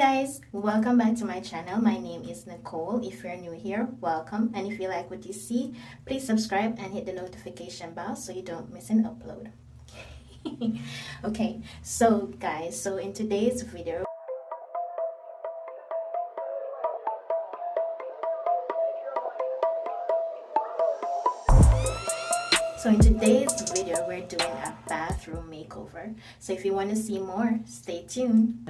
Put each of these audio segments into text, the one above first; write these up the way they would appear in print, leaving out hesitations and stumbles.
guys, welcome back to my channel. My name is Nicole. If you're new here, welcome, and if you like what you see, please subscribe and hit the notification bell so you don't miss an upload. Okay, so guys, so in today's video, we're doing a bathroom makeover. So if you want to see more, stay tuned.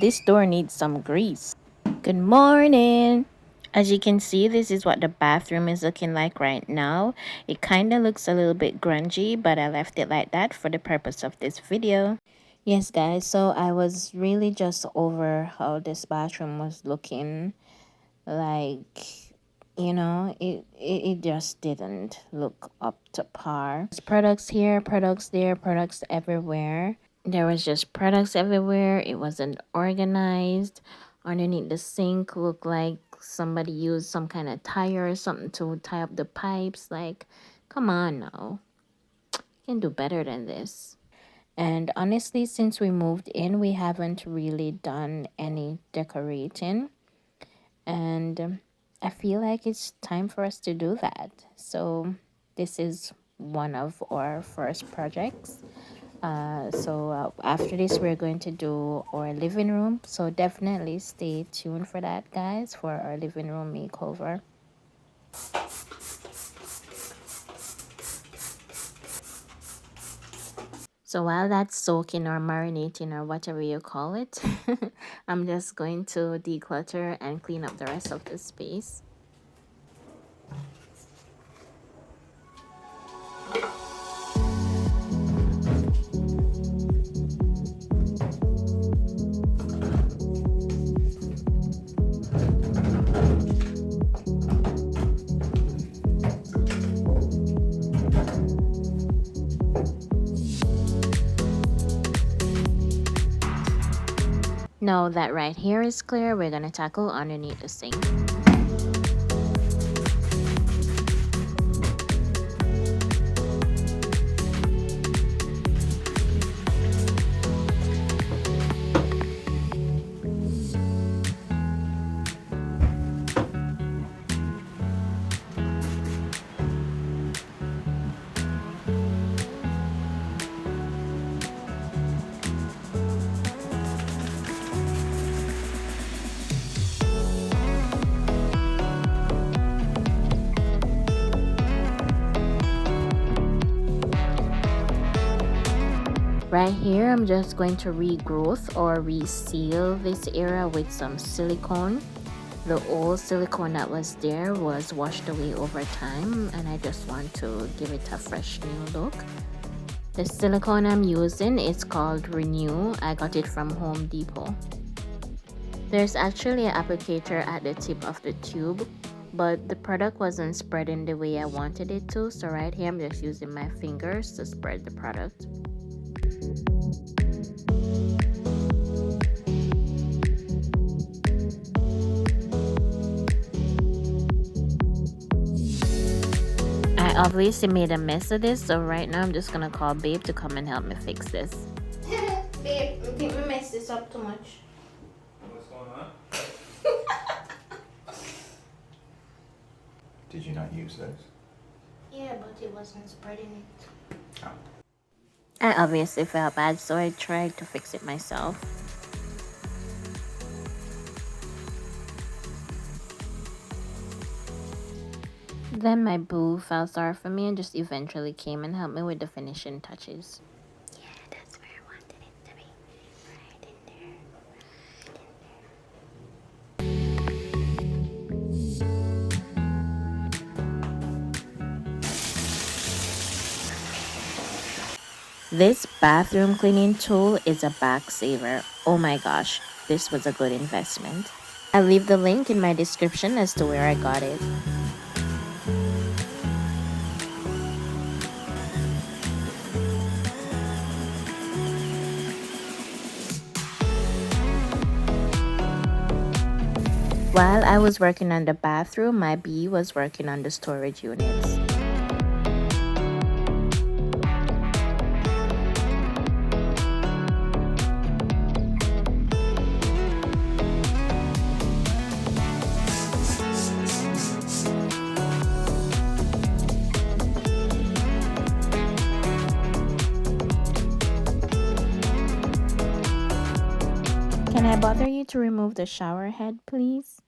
This door needs some grease. Good morning. As you can see, this is what the bathroom is looking like right now. It kind of looks a little bit grungy, but I left it like that for the purpose of this video. Yes, guys, so I was really just over how this bathroom was looking. Like, you know, it just didn't look up to par. There's products here, products there, products everywhere. There was just products everywhere. It wasn't organized. Underneath the sink looked like somebody used some kind of tire or something to tie up the pipes. Like, come on now. You can do better than this. And honestly, since we moved in, we haven't really done any decorating. And I feel like it's time for us to do that. So this is one of our first projects. After this, we're going to do our living room. So definitely stay tuned for that, guys, for our living room makeover. So while that's soaking or marinating or whatever you call it, I'm just going to declutter and clean up the rest of the space. Now that right here is clear, we're going to tackle underneath the sink. Right here, I'm just going to regrowth or reseal this area with some silicone. The old silicone that was there was washed away over time, and I just want to give it a fresh new look. The silicone I'm using is called Renew. I got it from Home Depot. There's actually an applicator at the tip of the tube, but the product wasn't spreading the way I wanted it to, so right here I'm just using my fingers to spread the product. I obviously made a mess of this, so right now I'm just gonna call Babe to come and help me fix this. Babe, I think we messed this up too much. What's going on? Did you not use this? Yeah, but it wasn't spreading it. Oh. I obviously felt bad, so I tried to fix it myself. Then my boo felt sorry for me and just eventually came and helped me with the finishing touches. Yeah, that's where I wanted it to be. Right in there. This bathroom cleaning tool is a back saver. Oh my gosh, this was a good investment. I'll leave the link in my description as to where I got it. While I was working on the bathroom, my bee was working on the storage units. Can I bother you to remove the shower head, please?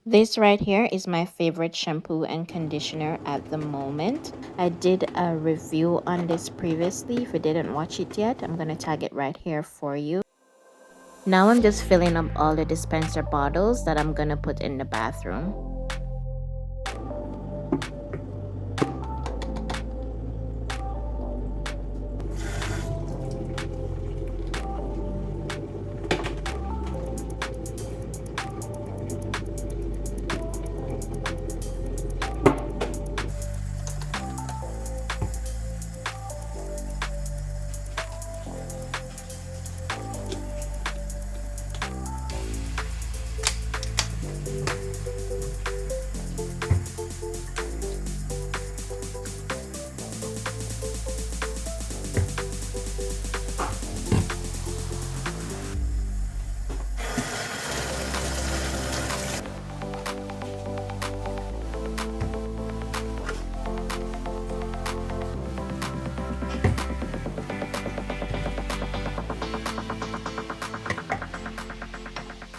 This right here is my favorite shampoo and conditioner at the moment. I did a review on this previously. If you didn't watch it yet, I'm going to tag it right here for you. Now I'm just filling up all the dispenser bottles that I'm going to put in the bathroom.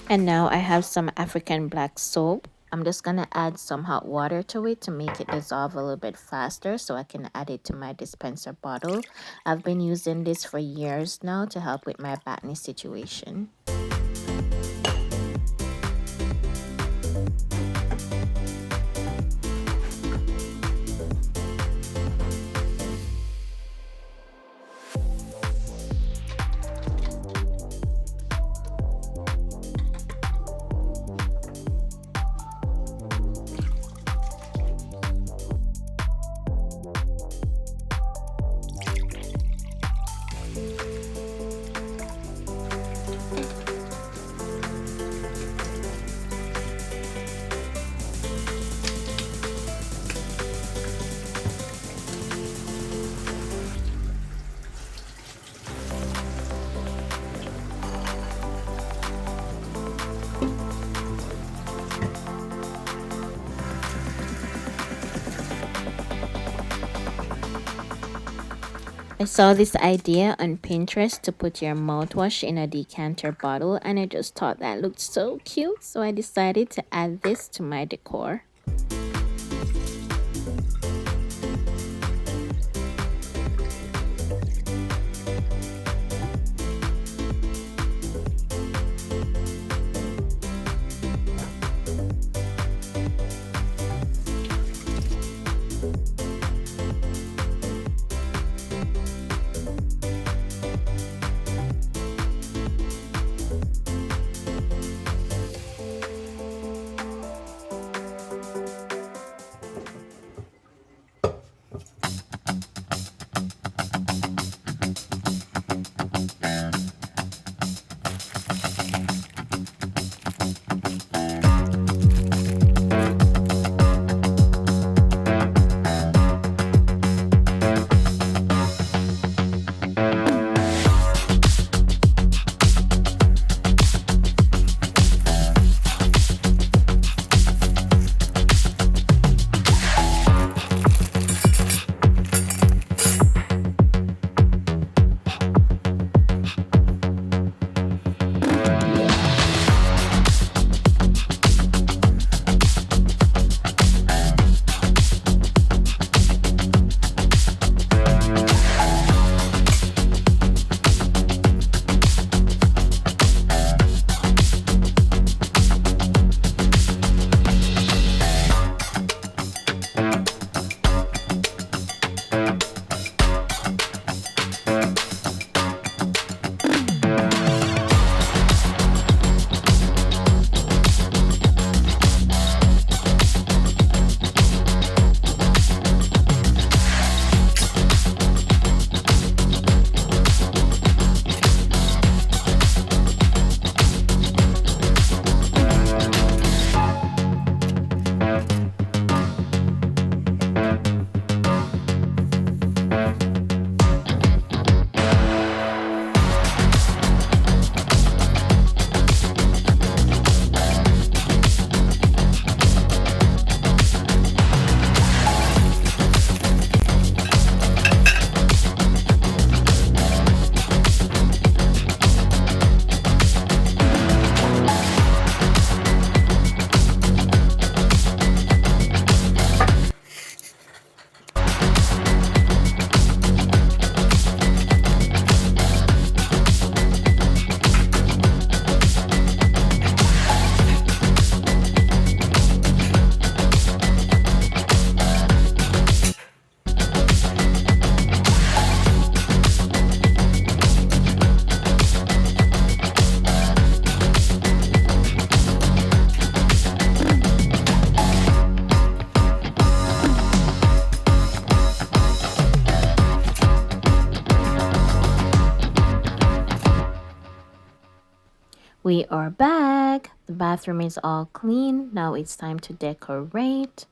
And now I have some African black soap. I'm just going to add some hot water to it to make it dissolve a little bit faster so I can add it to my dispenser bottle. I've been using this for years now to help with my acne situation. I saw this idea on Pinterest to put your mouthwash in a decanter bottle, and I just thought that looked so cute, so I decided to add this to my decor. We are back. The bathroom is all clean. Now it's time to decorate.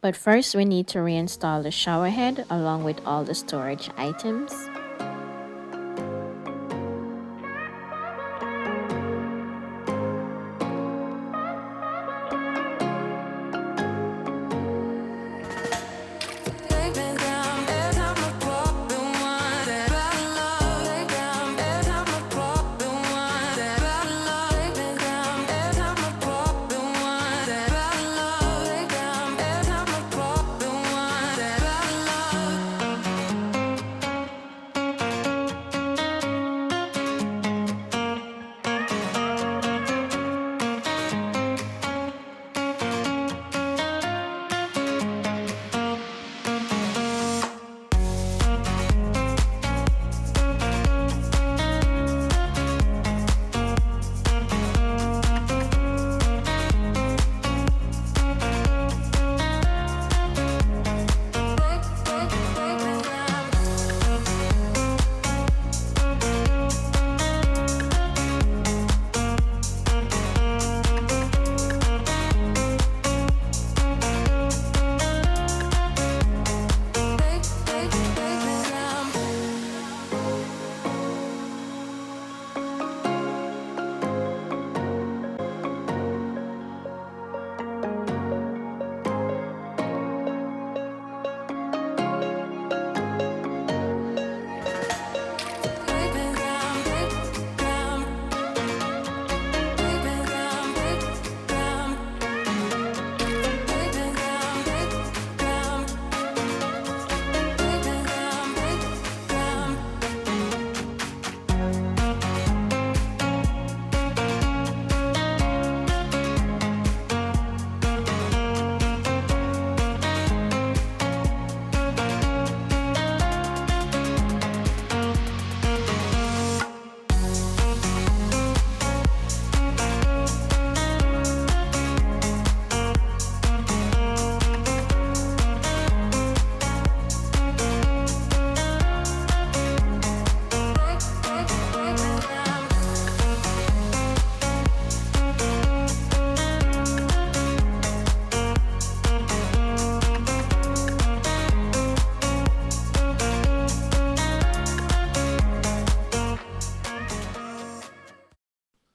But first we need to reinstall the shower head along with all the storage items.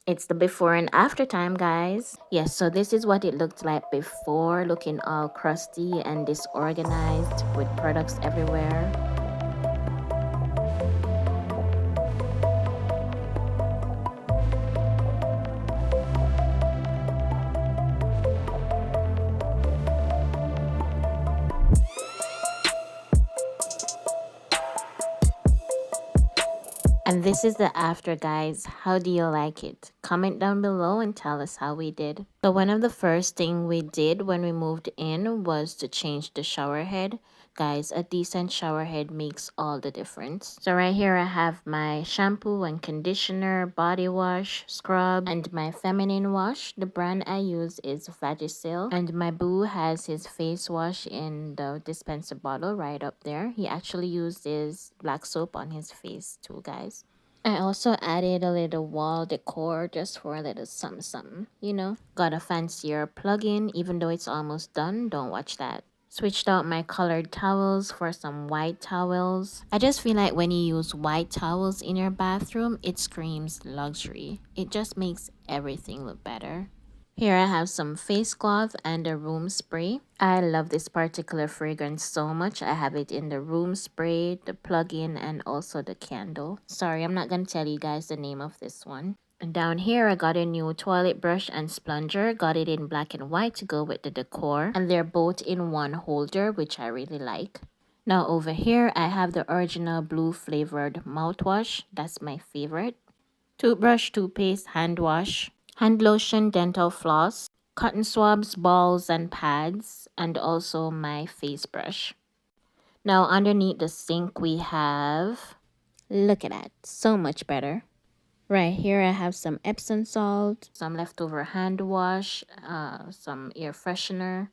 It's the before and after time, guys. Yes, so this is what it looked like before, looking all crusty and disorganized with products everywhere. And this is the after, guys. How do you like it? Comment down below and tell us how we did. So one of the first thing we did when we moved in was to change the shower head. Guys, a decent shower head makes all the difference. So right here I have my shampoo and conditioner, body wash, scrub, and my feminine wash. The brand I use is Vagisil. And my boo has his face wash in the dispenser bottle right up there. He actually uses black soap on his face too, guys. I also added a little wall decor just for a little something, something, you know. Got a fancier plug-in, even though it's almost done. Don't watch that. Switched out my colored towels for some white towels. I just feel like when you use white towels in your bathroom, it screams luxury. It just makes everything look better. Here I have some face cloth and a room spray. I love this particular fragrance so much. I have it in the room spray, the plug-in, and also the candle. Sorry, I'm not going to tell you guys the name of this one. And down here, I got a new toilet brush and splunger. Got it in black and white to go with the decor. And they're both in one holder, which I really like. Now over here, I have the original blue flavored mouthwash. That's my favorite. Toothbrush, toothpaste, hand wash, hand lotion, dental floss, cotton swabs, balls, and pads, and also my face brush. Now underneath the sink we have, look at that, so much better. Right here I have some Epsom salt, some leftover hand wash, some air freshener.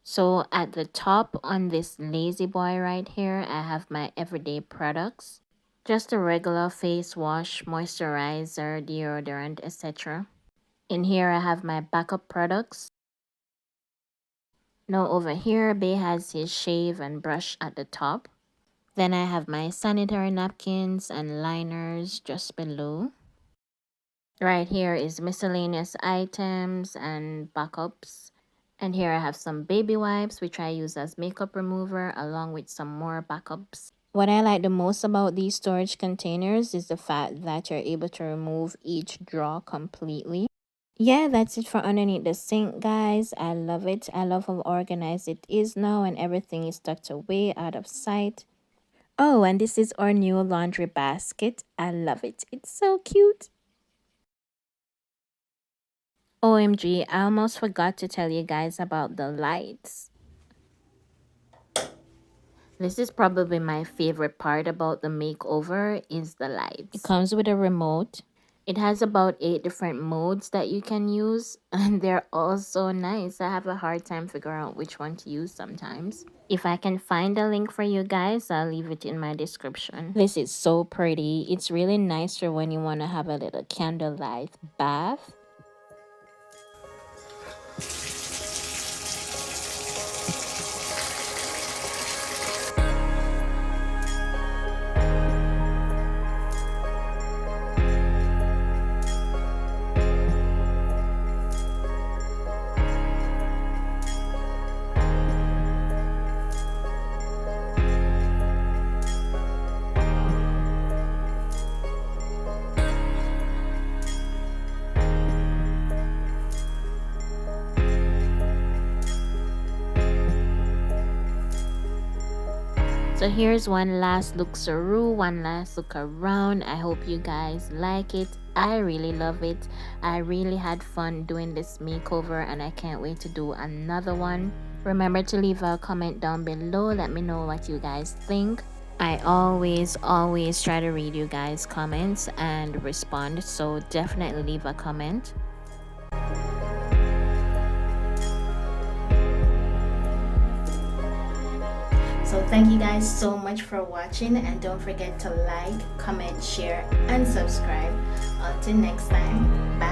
So at the top on this lazy boy right here, I have my everyday products. Just a regular face wash, moisturizer, deodorant, etc. In here I have my backup products. Now over here, Bay has his shave and brush at the top. Then I have my sanitary napkins and liners just below. Right here is miscellaneous items and backups. And here I have some baby wipes, which I use as makeup remover, along with some more backups. What I like the most about these storage containers is the fact that you're able to remove each drawer completely. Yeah, that's it for underneath the sink, guys. I love it. I love how organized it is now and everything is tucked away out of sight. Oh, and this is our new laundry basket. I love it. It's so cute. OMG, I almost forgot to tell you guys about the lights. This is probably my favorite part about the makeover is the lights. It comes with a remote. It has about 8 different modes that you can use and they're all so nice. I have a hard time figuring out which one to use sometimes. If I can find a link for you guys, I'll leave it in my description. This is so pretty. It's really nice for when you want to have a little candlelight bath. So here's one last look through, one last look around. I hope you guys like it. I really love it. I really had fun doing this makeover and I can't wait to do another one. Remember to leave a comment down below. Let me know what you guys think. I always try to read you guys' comments and respond, so definitely leave a comment. So thank you guys so much for watching, and don't forget to like, comment, share and subscribe. Until next time, bye.